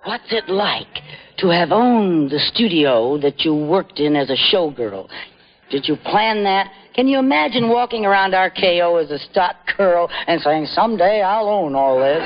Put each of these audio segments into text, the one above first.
What's it like to have owned the studio that you worked in as a showgirl? Did you plan that? Can you imagine walking around RKO as a stock girl and saying, someday I'll own all this?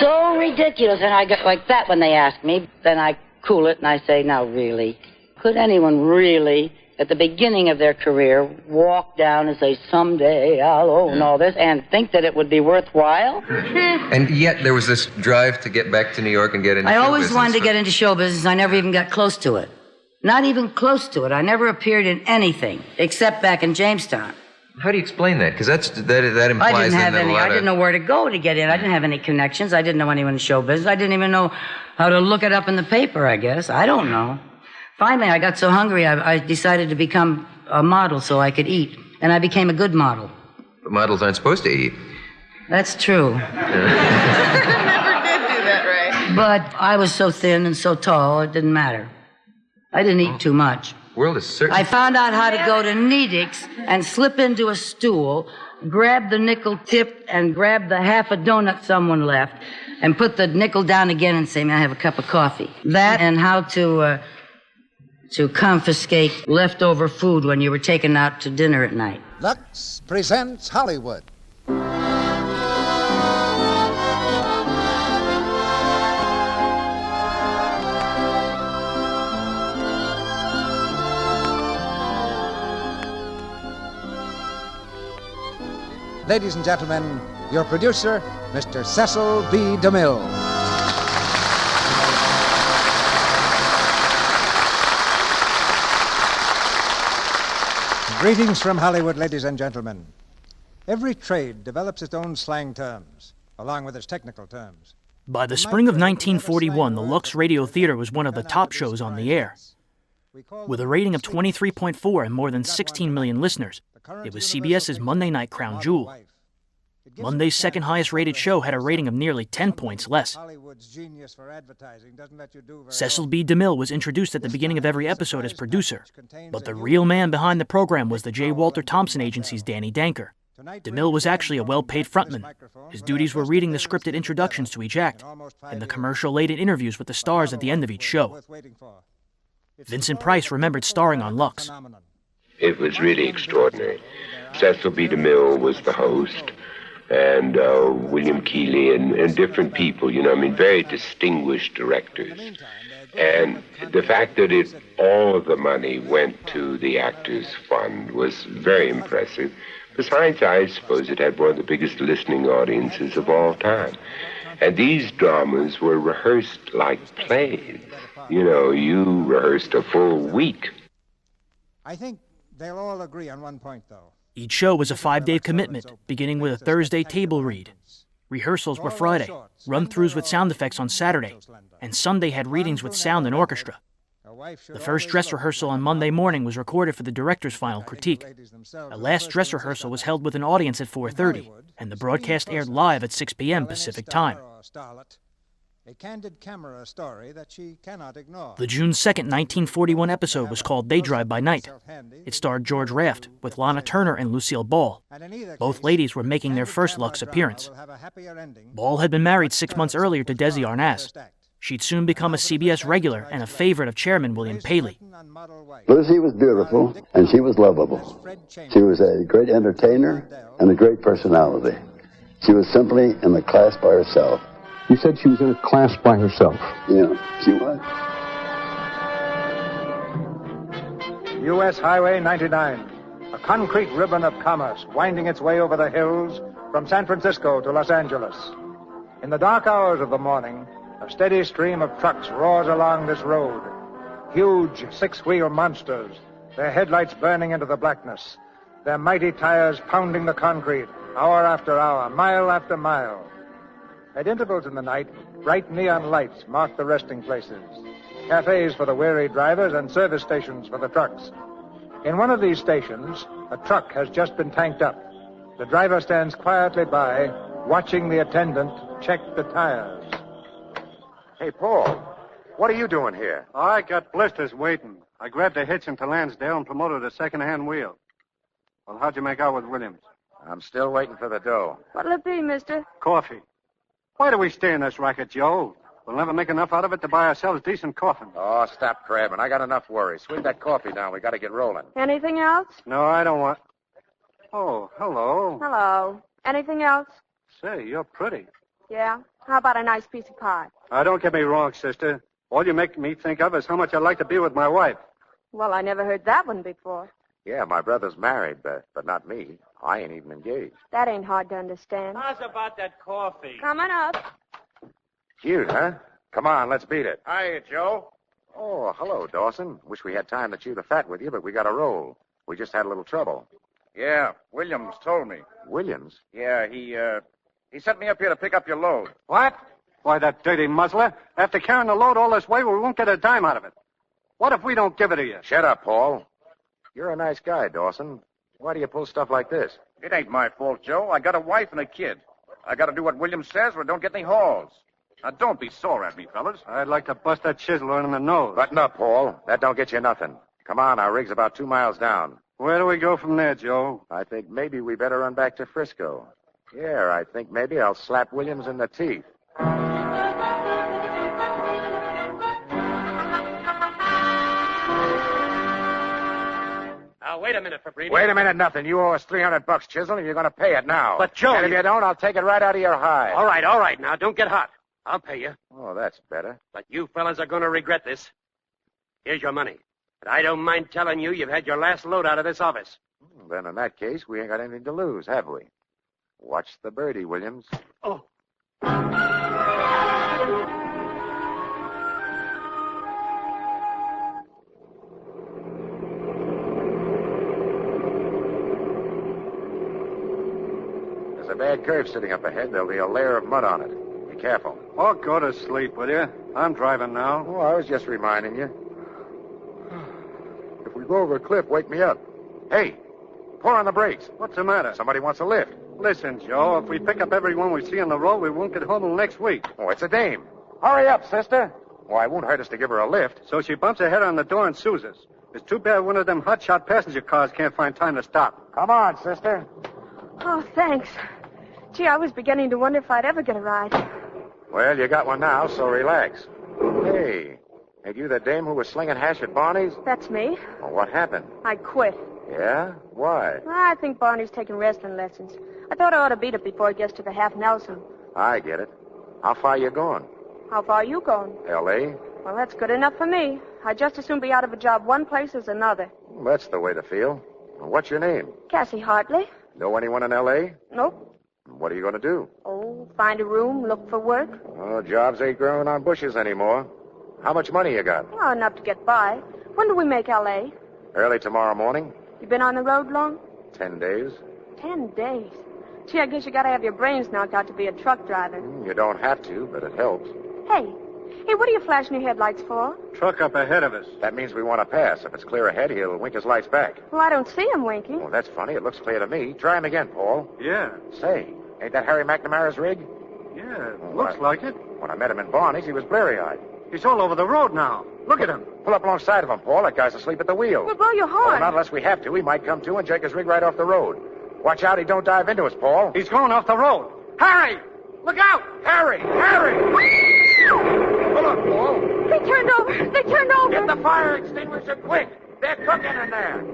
So ridiculous. And I get like that when they ask me. Then I cool it and I say, now really, could anyone really, at the beginning of their career, walk down and say, someday I'll own all this, and think that it would be worthwhile? And yet there was this drive to get back to New York and get into show business. I always business. wanted to get into show business. I never even got close to it. Not even close to it. I never appeared in anything, except back in Jamestown. How do you explain that? Because that implies... I didn't have that any. I didn't know where to go to get in. I didn't have any connections. I didn't know anyone in show business. I didn't even know how to look it up in the paper, I guess. I don't know. Finally, I got so hungry, I decided to become a model so I could eat. And I became a good model. But models aren't supposed to eat. That's true. Never did do that, right? But I was so thin and so tall, it didn't matter. I didn't eat too much. World is certain. I found out how to go to Nedick's and slip into a stool, grab the nickel tip and grab the half a donut someone left, and put the nickel down again and say, may I have a cup of coffee? That and how to confiscate leftover food when you were taken out to dinner at night. Lux presents Hollywood. Ladies and gentlemen, your producer, Mr. Cecil B. DeMille. Greetings from Hollywood, ladies and gentlemen. Every trade develops its own slang terms, along with its technical terms. By the spring of 1941, the Lux Radio Theater was one of the top shows on the air. With a rating of 23.4 and more than 16 million listeners, it was CBS's Monday night crown jewel. Monday's second highest rated show had a rating of nearly 10 points less. Cecil B. DeMille was introduced at the beginning of every episode as producer, but the real man behind the program was the J. Walter Thompson Agency's Danny Danker. DeMille was actually a well-paid frontman. His duties were reading the scripted introductions to each act and the commercial-laden interviews with the stars at the end of each show. Vincent Price remembered starring on Lux. It was really extraordinary. Cecil B. DeMille was the host, and William Keighley and different people, very distinguished directors. And the fact that all of the money went to the Actors Fund was very impressive. Besides, I suppose it had one of the biggest listening audiences of all time. And these dramas were rehearsed like plays. You rehearsed a full week. I think they'll all agree on one point, though. Each show was a 5-day commitment, beginning with a Thursday table read. Rehearsals were Friday, run-throughs with sound effects on Saturday, and Sunday had readings with sound and orchestra. The first dress rehearsal on Monday morning was recorded for the director's final critique. A last dress rehearsal was held with an audience at 4:30, and the broadcast aired live at 6 p.m. Pacific Time. A candid camera story that she cannot ignore. The June 2nd, 1941 episode was called They Drive by Night. It starred George Raft with Lana Turner and Lucille Ball. Both ladies were making their first Lux appearance. Ball had been married 6 months earlier to Desi Arnaz. She'd soon become a CBS regular and a favorite of Chairman William Paley. Lucy was beautiful and she was lovable. She was a great entertainer and a great personality. She was simply in a class by herself. You said she was in a class by herself. Yeah, she was. U.S. Highway 99, a concrete ribbon of commerce winding its way over the hills from San Francisco to Los Angeles. In the dark hours of the morning, a steady stream of trucks roars along this road. Huge six-wheel monsters, their headlights burning into the blackness, their mighty tires pounding the concrete, hour after hour, mile after mile. At intervals in the night, bright neon lights mark the resting places, cafes for the weary drivers and service stations for the trucks. In one of these stations, a truck has just been tanked up. The driver stands quietly by, watching the attendant check the tires. Hey, Paul, what are you doing here? Oh, I got blisters waiting. I grabbed a hitch into Lansdale and promoted a second-hand wheel. Well, how'd you make out with Williams? I'm still waiting for the dough. What'll it be, mister? Coffee. Why do we stay in this racket, Joe? We'll never make enough out of it to buy ourselves decent coffins. Oh, stop crabbing. I got enough worry. Sweep that coffee down. We got to get rolling. Anything else? No, I don't want... Oh, hello. Hello. Anything else? Say, you're pretty. Yeah? How about a nice piece of pie? Don't get me wrong, sister. All you make me think of is how much I'd like to be with my wife. Well, I never heard that one before. Yeah, my brother's married, but not me. I ain't even engaged. That ain't hard to understand. How's about that coffee? Coming up. Cute, huh? Come on, let's beat it. Hiya, Joe. Oh, hello, Dawson. Wish we had time to chew the fat with you, but we got to roll. We just had a little trouble. Yeah, Williams told me. Williams? Yeah, he sent me up here to pick up your load. What? Why, that dirty muzzler. After carrying the load all this way, we won't get a dime out of it. What if we don't give it to you? Shut up, Paul. You're a nice guy, Dawson. Why do you pull stuff like this? It ain't my fault, Joe. I got a wife and a kid. I got to do what Williams says or don't get any hauls. Now, don't be sore at me, fellas. I'd like to bust that chiseler in the nose. Button up, Paul. That don't get you nothing. Come on, our rig's about 2 miles down. Where do we go from there, Joe? I think maybe we better run back to Frisco. Yeah, I think maybe I'll slap Williams in the teeth. Wait a minute, Fabrini. Wait a minute, nothing. You owe us $300, Chisel, and you're going to pay it now. But, Joe... And if you don't, I'll take it right out of your hide. All right. Now, don't get hot. I'll pay you. Oh, that's better. But you fellas are going to regret this. Here's your money. But I don't mind telling you you've had your last load out of this office. Then in that case, we ain't got anything to lose, have we? Watch the birdie, Williams. Oh. There's a bad curve sitting up ahead. There'll be a layer of mud on it. Be careful. Oh, go to sleep, will you? I'm driving now. Oh, I was just reminding you. If we go over a cliff, wake me up. Hey, pull on the brakes. What's the matter? Somebody wants a lift. Listen, Joe, if we pick up everyone we see on the road, we won't get home till next week. Oh, it's a dame. Hurry up, sister. Well, it won't hurt us to give her a lift. So she bumps her head on the door and sues us. It's too bad one of them hotshot passenger cars can't find time to stop. Come on, sister. Oh, thanks. Gee, I was beginning to wonder if I'd ever get a ride. Well, you got one now, so relax. Hey, ain't you the dame who was slinging hash at Barney's? That's me. Well, what happened? I quit. Yeah? Why? I think Barney's taking wrestling lessons. I thought I ought to beat it before it gets to the half Nelson. I get it. How far you going? How far are you going? L.A.? Well, that's good enough for me. I'd just as soon be out of a job one place as another. Well, that's the way to feel. Well, what's your name? Cassie Hartley. Know anyone in L.A.? Nope. What are you going to do? Oh, find a room, look for work. Oh, jobs ain't growing on bushes anymore. How much money you got? Oh, enough to get by. When do we make L.A.? Early tomorrow morning. You been on the road long? 10 days. 10 days? Gee, I guess you gotta have your brains knocked out to be a truck driver. You don't have to, but it helps. Hey, what are you flashing your headlights for? Truck up ahead of us. That means we want to pass. If it's clear ahead, he'll wink his lights back. Well, I don't see him winking. Oh, that's funny. It looks clear to me. Try him again, Paul. Yeah. Say, ain't that Harry McNamara's rig? Yeah, looks like it. When I met him in Barney's, he was bleary-eyed. He's all over the road now. Look at him. Pull up alongside of him, Paul. That guy's asleep at the wheel. Well, blow your horn. Oh, not unless we have to. He might come to and take his rig right off the road. Watch out he don't dive into us, Paul. He's going off the road. Harry! Look out! Harry! Harry! Pull up, Paul. They turned over. Get the fire extinguisher quick. They're cooking in there.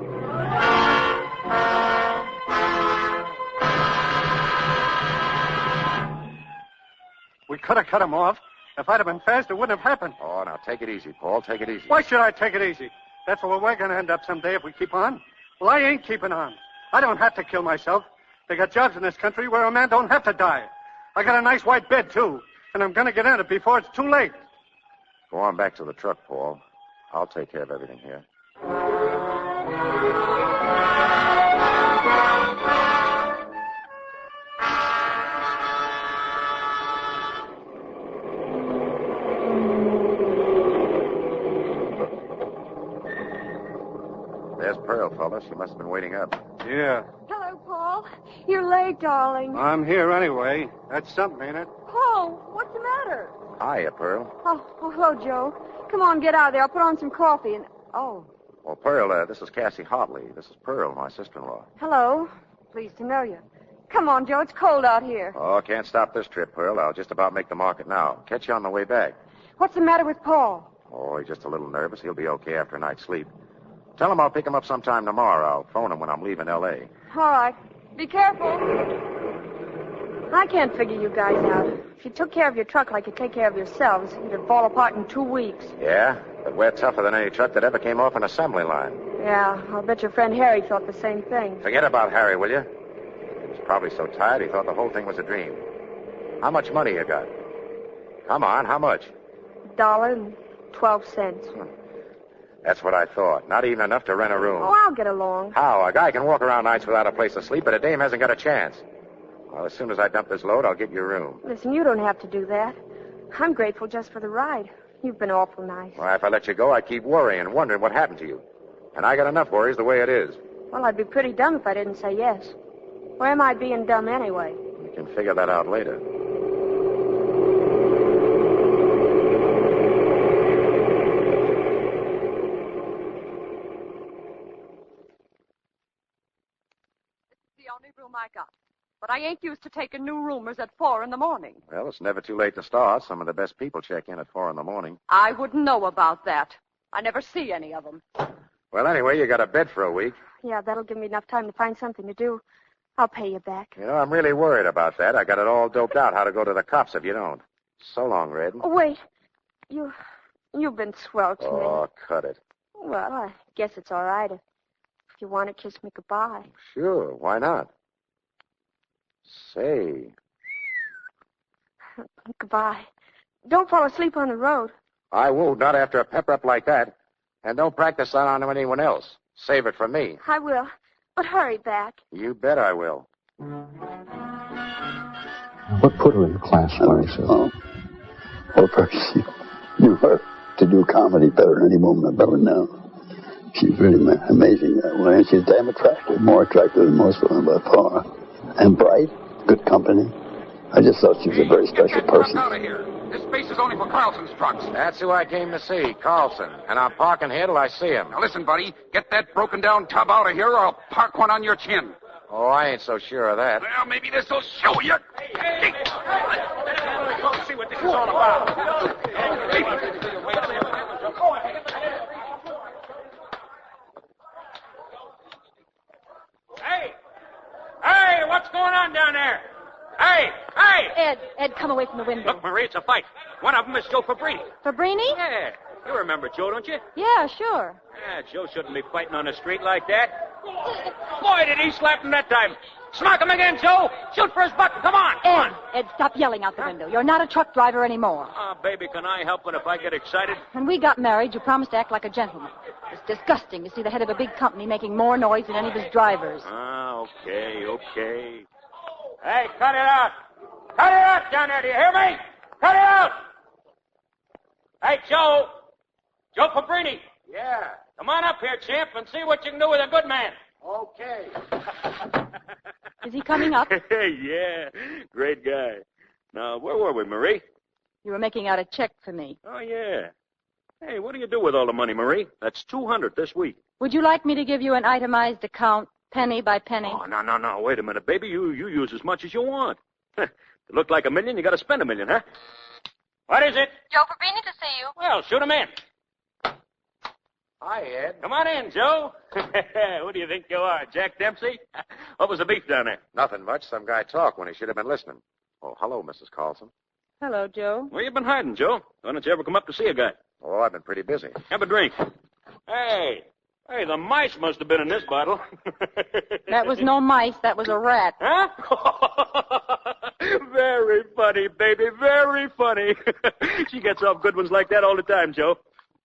We could have cut him off. If I'd have been fast, it wouldn't have happened. Oh, now take it easy, Paul. Take it easy. Why should I take it easy? That's where we're going to end up someday if we keep on. Well, I ain't keeping on. I don't have to kill myself. They got jobs in this country where a man don't have to die. I got a nice white bed, too. And I'm going to get in it before it's too late. Go on back to the truck, Paul. I'll take care of everything here. There's Pearl, fella. She must have been waiting up. Yeah. Hello, Paul. You're late, darling. I'm here anyway. That's something, ain't it? Paul, what's the matter? Hiya, Pearl. Oh, hello, Joe. Come on, get out of there. I'll put on some coffee and... Oh. Well, Pearl, this is Cassie Hartley. This is Pearl, my sister-in-law. Hello. Pleased to know you. Come on, Joe. It's cold out here. Oh, can't stop this trip, Pearl. I'll just about make the market now. Catch you on the way back. What's the matter with Paul? Oh, he's just a little nervous. He'll be okay after a night's sleep. Tell him I'll pick him up sometime tomorrow. I'll phone him when I'm leaving L.A. All right. Be careful. I can't figure you guys out. If you took care of your truck like you take care of yourselves, it'd fall apart in 2 weeks. Yeah? But we're tougher than any truck that ever came off an assembly line. Yeah, I'll bet your friend Harry thought the same thing. Forget about Harry, will you? He was probably so tired he thought the whole thing was a dream. How much money you got? Come on, how much? $1.12. That's what I thought. Not even enough to rent a room. Oh, I'll get along. How? A guy can walk around nights without a place to sleep, but a dame hasn't got a chance. Well, as soon as I dump this load, I'll get you a room. Listen, you don't have to do that. I'm grateful just for the ride. You've been awful nice. Well, if I let you go, I'd keep worrying and wondering what happened to you. And I got enough worries the way it is. Well, I'd be pretty dumb if I didn't say yes. Or am I being dumb anyway? You can figure that out later. The only room I got. But I ain't used to taking new roomers at 4 in the morning. Well, it's never too late to start. Some of the best people check in at 4 in the morning. I wouldn't know about that. I never see any of them. Well, anyway, you got a bed for a week. Yeah, that'll give me enough time to find something to do. I'll pay you back. You know, I'm really worried about that. I got it all doped out how to go to the cops if you don't. So long, Red. Oh, wait. You've been swell to me. Oh, cut it. Well, I guess it's all right. If you want to kiss me goodbye. Sure, why not? Say. Goodbye. Don't fall asleep on the road. I won't, not after a pep-up like that. And don't practice that on anyone else. Save it for me. I will. But hurry back. You bet I will. What put her in the class by herself? Well, first, she knew her to do comedy better than any woman I've ever known. She's really amazing that way. And she's damn attractive, more attractive than most women by far. And bright, good company. I just thought she was a very special person. Out of here. This space is only for Carlson's trucks. That's who I came to see, Carlson. And I'm parking here till I see him. Now listen, buddy. Get that broken down tub out of here or I'll park one on your chin. Oh, I ain't so sure of that. Well, maybe this will show you. Hey. Let's see what this is all about. Hey, what's going on down there? Hey! Ed, come away from the window. Look, Marie, it's a fight. One of them is Joe Fabrini. Fabrini? Yeah. You remember Joe, don't you? Yeah, sure. Yeah, Joe shouldn't be fighting on the street like that. Boy, did he slap him that time. Smack him again, Joe. Shoot for his button. Come on. Ed, stop yelling out the window. You're not a truck driver anymore. Oh, baby, can I help it if I get excited? When we got married, you promised to act like a gentleman. It's disgusting to see the head of a big company making more noise than any of his drivers. Ah, okay. Hey, cut it out. Cut it out down there, do you hear me? Cut it out! Hey, Joe. Joe Fabrini. Yeah. Come on up here, champ, and see what you can do with a good man. Okay. Is he coming up? Yeah, great guy. Now, where were we, Marie? You were making out a check for me. Oh, yeah. Hey, what do you do with all the money, Marie? That's $200 this week. Would you like me to give you an itemized account, penny by penny? Oh, no. Wait a minute, baby. You use as much as you want. To look like $1 million, you got to spend $1 million, huh? What is it? Joe Fabrini to see you. Well, shoot him in. Hi, Ed. Come on in, Joe. Who do you think you are, Jack Dempsey? What was the beef down there? Nothing much. Some guy talked when he should have been listening. Oh, hello, Mrs. Carlson. Hello, Joe. Where you been hiding, Joe? Why don't you ever come up to see a guy? Oh, I've been pretty busy. Have a drink. Hey, the mice must have been in this bottle. That was no mice. That was a rat. Huh? Very funny, baby. Very funny. She gets off good ones like that all the time, Joe.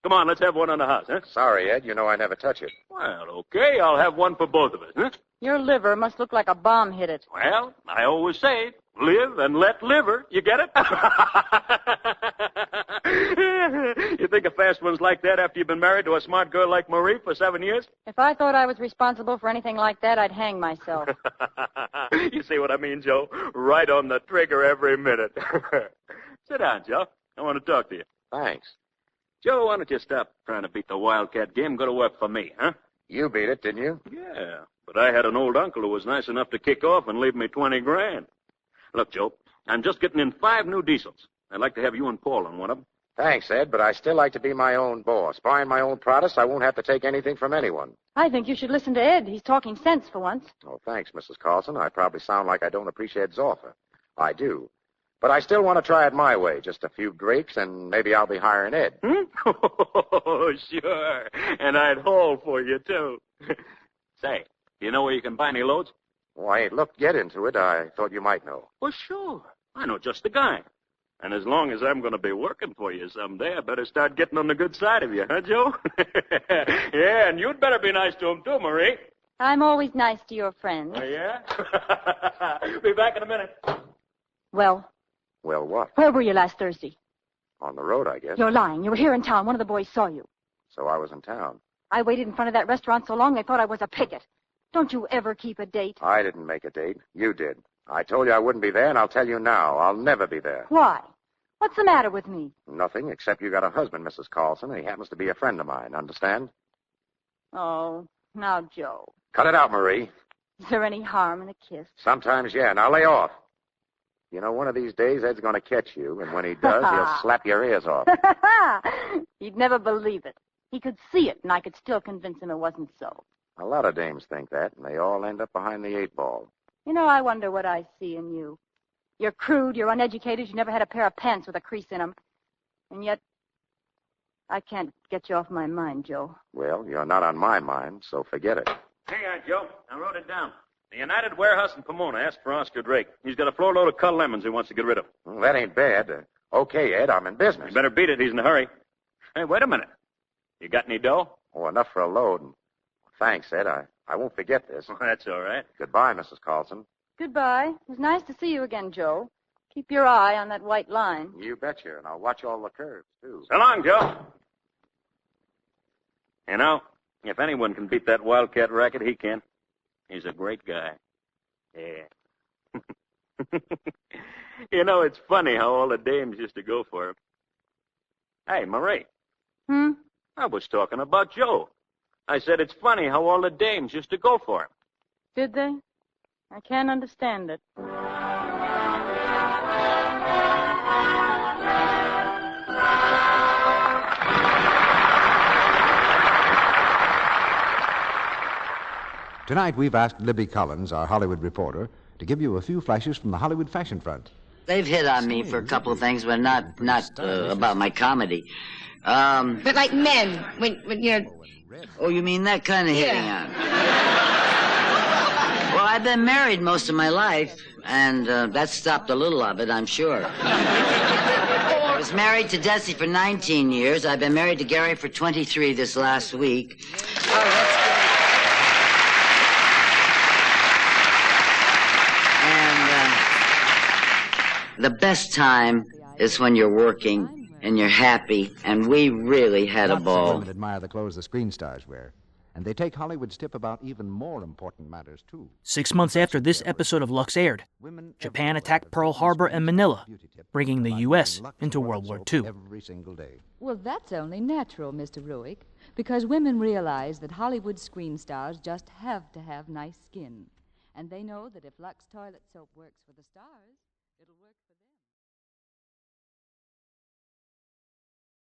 Come on, let's have one on the house, huh? Sorry, Ed. You know I never touch it. Well, okay. I'll have one for both of us, huh? Your liver must look like a bomb hit it. Well, I always say, live and let liver. You get it? You think a fast one's like that after you've been married to a smart girl like Marie for 7 years? If I thought I was responsible for anything like that, I'd hang myself. You see what I mean, Joe? Right on the trigger every minute. Sit down, Joe. I want to talk to you. Thanks. Joe, why don't you stop trying to beat the Wildcat game and go to work for me, huh? You beat it, didn't you? Yeah, But I had an old uncle who was nice enough to kick off and leave me 20 grand. Look, Joe, I'm just getting in 5 new diesels. I'd like to have you and Paul on one of them. Thanks, Ed, but I still like to be my own boss. Buying my own products, I won't have to take anything from anyone. I think you should listen to Ed. He's talking sense for once. Oh, thanks, Mrs. Carlson. I probably sound like I don't appreciate Ed's offer. I do. But I still want to try it my way. Just a few drakes, and maybe I'll be hiring Ed. Oh, sure. And I'd haul for you, too. Say, do you know where you can buy any loads? Oh, I ain't looked yet into it. I thought you might know. Well, sure. I know just the guy. And as long as I'm going to be working for you someday, I better start getting on the good side of you, huh, Joe? Yeah, and you'd better be nice to him, too, Marie. I'm always nice to your friends. Oh, yeah? Be back in a minute. Well? Well, what? Where were you last Thursday? On the road, I guess. You're lying. You were here in town. One of the boys saw you. So I was in town. I waited in front of that restaurant so long they thought I was a picket. Don't you ever keep a date? I didn't make a date. You did. I told you I wouldn't be there, and I'll tell you now. I'll never be there. Why? What's the matter with me? Nothing, except you got a husband, Mrs. Carlson, and he happens to be a friend of mine. Understand? Oh, now, Joe. Cut it out, Marie. Is there any harm in a kiss? Sometimes, yeah. Now lay off. You know, one of these days, Ed's going to catch you, and when he does, he'll slap your ears off. He'd never believe it. He could see it, and I could still convince him it wasn't so. A lot of dames think that, and they all end up behind the 8 ball. You know, I wonder what I see in you. You're crude, you're uneducated, you never had a pair of pants with a crease in them. And yet, I can't get you off my mind, Joe. Well, you're not on my mind, so forget it. Hang on, Joe. I wrote it down. The United Warehouse in Pomona asked for Oscar Drake. He's got a floor load of cull lemons he wants to get rid of. Well, that ain't bad. Okay, Ed, I'm in business. You better beat it. He's in a hurry. Hey, wait a minute. You got any dough? Oh, enough for a load. Thanks, Ed. I won't forget this. Oh, that's all right. Goodbye, Mrs. Carlson. Goodbye. It was nice to see you again, Joe. Keep your eye on that white line. You betcha, and I'll watch all the curves, too. So long, Joe. You know, if anyone can beat that Wildcat racket, he can. He's a great guy. Yeah. You know, it's funny how all the dames used to go for him. Hey, Marie. I was talking about Joe. I said it's funny how all the dames used to go for him. Did they? I can't understand it. Tonight, we've asked Libby Collins, our Hollywood reporter, to give you a few flashes from the Hollywood fashion front. They've hit on me for a couple of things, but not about my comedy. But like men, when you're... Oh, you mean that kind of hitting on? Well, I've been married most of my life, and that stopped a little of it, I'm sure. I was married to Desi for 19 years. I've been married to Gary for 23 this last week. Oh, that's good. And the best time is when you're working and you're happy, and we really had a ball. Women admire the clothes the screen stars wear, and they take Hollywood's tip about even more important matters, too. 6 months after this episode of Lux aired, Japan attacked Pearl Harbor and Manila, bringing the U.S. into World War II. Every single day. Well, that's only natural, Mr. Ruick, because women realize that Hollywood screen stars just have to have nice skin. And they know that if Lux toilet soap works for the stars, it'll work...